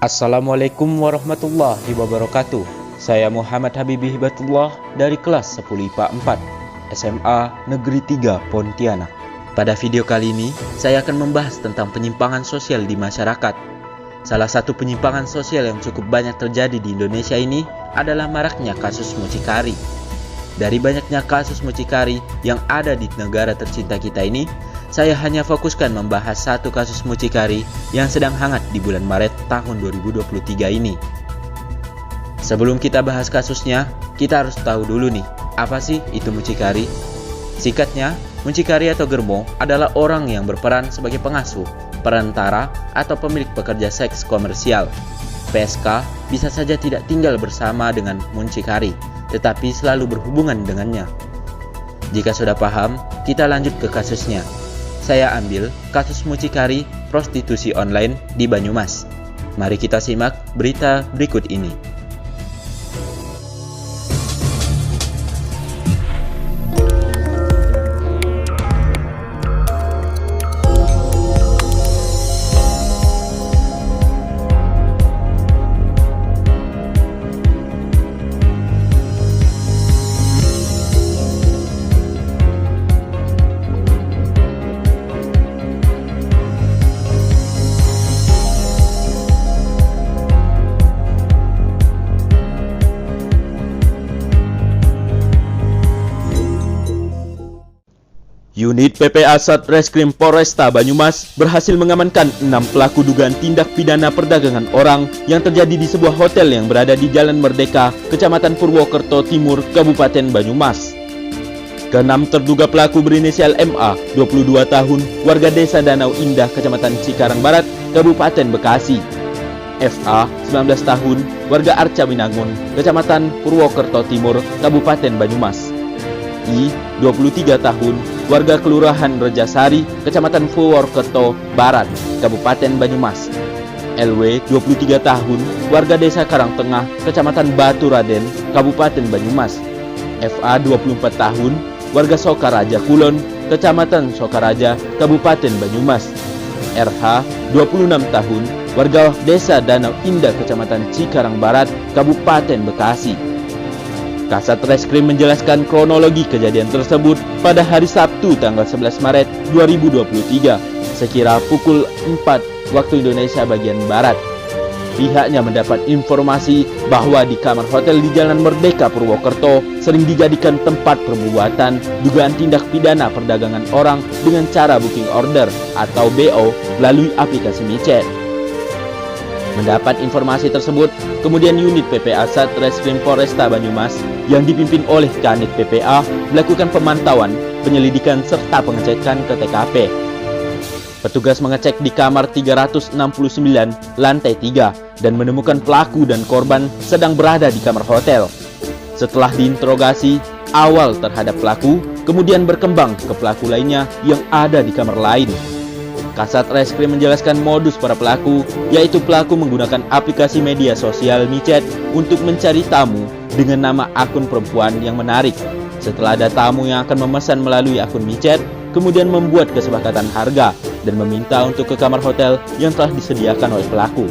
Assalamualaikum warahmatullahi wabarakatuh. Saya Muhammad Habibi Hibatullah dari kelas 10 IPA 4 SMA Negeri 3 Pontianak. Pada video kali ini, saya akan membahas tentang penyimpangan sosial di masyarakat. Salah satu penyimpangan sosial yang cukup banyak terjadi di Indonesia ini adalah maraknya kasus mucikari. Dari banyaknya kasus mucikari yang ada di negara tercinta kita ini, saya hanya fokuskan membahas satu kasus mucikari yang sedang hangat di bulan Maret tahun 2023 ini. Sebelum kita bahas kasusnya, kita harus tahu dulu nih, apa sih itu mucikari? Singkatnya, mucikari atau germo adalah orang yang berperan sebagai pengasuh, perantara, atau pemilik pekerja seks komersial. PSK bisa saja tidak tinggal bersama dengan mucikari, tetapi selalu berhubungan dengannya. Jika sudah paham, kita lanjut ke kasusnya. Saya ambil kasus mucikari prostitusi online di Banyumas. Mari kita simak berita berikut ini. Unit PPA Satreskrim Polresta Banyumas berhasil mengamankan 6 pelaku dugaan tindak pidana perdagangan orang yang terjadi di sebuah hotel yang berada di Jalan Merdeka, Kecamatan Purwokerto Timur, Kabupaten Banyumas. Keenam terduga pelaku berinisial MA, 22 tahun, warga Desa Danau Indah, Kecamatan Cikarang Barat, Kabupaten Bekasi. FA, 19 tahun, warga Arca Winangun, Kecamatan Purwokerto Timur, Kabupaten Banyumas. I, 23 tahun, warga Kelurahan Rejasari, Kecamatan Purwokerto Barat, Kabupaten Banyumas. LW, 23 tahun, warga Desa Karangtengah, Kecamatan Batu Raden, Kabupaten Banyumas. FA, 24 tahun, warga Sokaraja Kulon, Kecamatan Sokaraja, Kabupaten Banyumas. RH, 26 tahun, warga Desa Danau Indah, Kecamatan Cikarang Barat, Kabupaten Bekasi. Kasat Reskrim menjelaskan kronologi kejadian tersebut pada hari Sabtu tanggal 11 Maret 2023 sekira pukul 4 waktu Indonesia bagian Barat. Pihaknya mendapat informasi bahwa di kamar hotel di Jalan Merdeka Purwokerto sering dijadikan tempat perbuatan dugaan tindak pidana perdagangan orang dengan cara booking order atau BO melalui aplikasi micet. Mendapat informasi tersebut, kemudian unit PPA Satreskrim Polresta Banyumas yang dipimpin oleh Kanit PPA melakukan pemantauan, penyelidikan serta pengecekan ke TKP. Petugas mengecek di kamar 369 lantai 3 dan menemukan pelaku dan korban sedang berada di kamar hotel. Setelah diinterogasi awal terhadap pelaku, kemudian berkembang ke pelaku lainnya yang ada di kamar lain. Kasat Reskrim menjelaskan modus para pelaku, yaitu pelaku menggunakan aplikasi media sosial micet untuk mencari tamu dengan nama akun perempuan yang menarik. Setelah ada tamu yang akan memesan melalui akun micet, kemudian membuat kesepakatan harga dan meminta untuk ke kamar hotel yang telah disediakan oleh pelaku.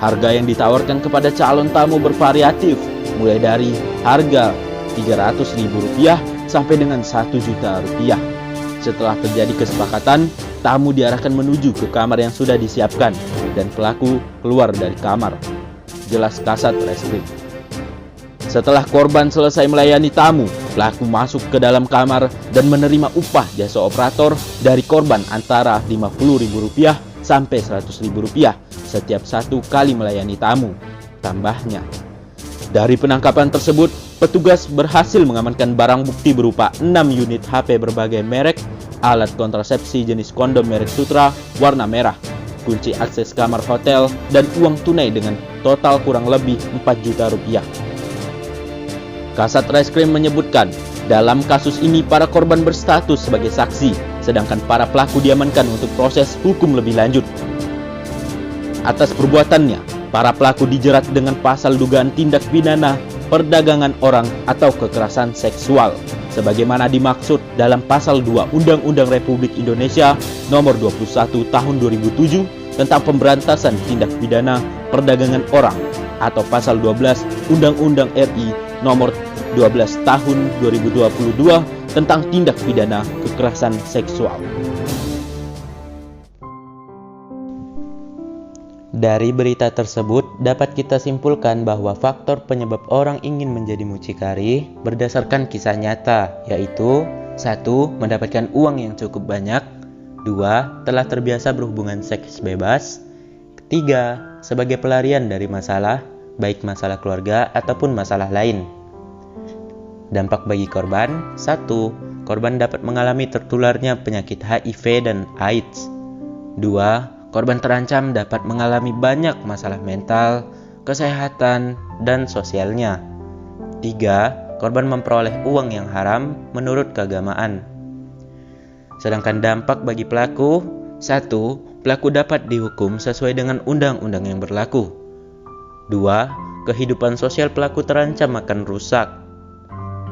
Harga yang ditawarkan kepada calon tamu bervariatif, mulai dari harga Rp300.000 sampai dengan Rp1.000.000. Setelah terjadi kesepakatan, tamu diarahkan menuju ke kamar yang sudah disiapkan dan pelaku keluar dari kamar. Jelas Kasat Reskrim. Setelah korban selesai melayani tamu, pelaku masuk ke dalam kamar dan menerima upah jasa operator dari korban antara Rp50.000 sampai Rp100.000 setiap satu kali melayani tamu. Tambahnya, dari penangkapan tersebut, petugas berhasil mengamankan barang bukti berupa 6 unit HP berbagai merek, alat kontrasepsi jenis kondom merek Sutra warna merah, kunci akses kamar hotel, dan uang tunai dengan total kurang lebih Rp4 juta. Kasat Reskrim menyebutkan, dalam kasus ini para korban berstatus sebagai saksi, sedangkan para pelaku diamankan untuk proses hukum lebih lanjut. Atas perbuatannya, para pelaku dijerat dengan pasal dugaan tindak pidana perdagangan orang atau kekerasan seksual sebagaimana dimaksud dalam pasal 2 Undang-Undang Republik Indonesia Nomor 21 Tahun 2007 tentang pemberantasan tindak pidana perdagangan orang atau pasal 12 Undang-Undang RI nomor 12 tahun 2022 tentang tindak pidana kekerasan seksual. Dari berita tersebut dapat kita simpulkan bahwa faktor penyebab orang ingin menjadi mucikari berdasarkan kisah nyata, yaitu 1. Mendapatkan uang yang cukup banyak, 2. Telah terbiasa berhubungan seks bebas, 3. Sebagai pelarian dari masalah, baik masalah keluarga ataupun masalah lain. Dampak bagi korban: 1. Korban dapat mengalami tertularnya penyakit HIV dan AIDS. 2. Korban terancam dapat mengalami banyak masalah mental, kesehatan, dan sosialnya. 3. Korban memperoleh uang yang haram menurut keagamaan. Sedangkan dampak bagi pelaku: 1. Pelaku dapat dihukum sesuai dengan undang-undang yang berlaku. 2. Kehidupan sosial pelaku terancam akan rusak.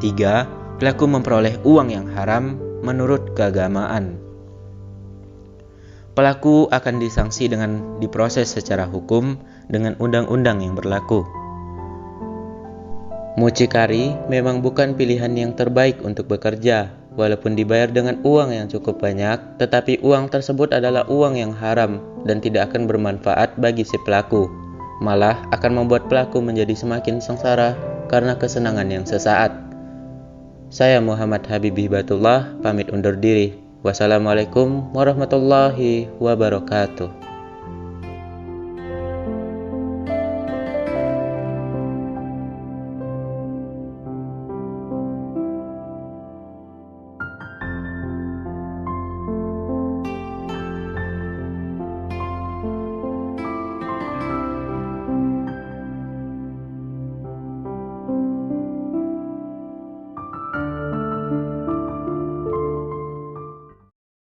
3. Pelaku memperoleh uang yang haram menurut keagamaan. Pelaku akan disanksi dengan diproses secara hukum dengan undang-undang yang berlaku. Mucikari memang bukan pilihan yang terbaik untuk bekerja. Walaupun dibayar dengan uang yang cukup banyak, tetapi uang tersebut adalah uang yang haram dan tidak akan bermanfaat bagi si pelaku. Malah akan membuat pelaku menjadi semakin sengsara karena kesenangan yang sesaat. Saya Muhammad Habib Hibatullah pamit undur diri. Wassalamualaikum warahmatullahi wabarakatuh.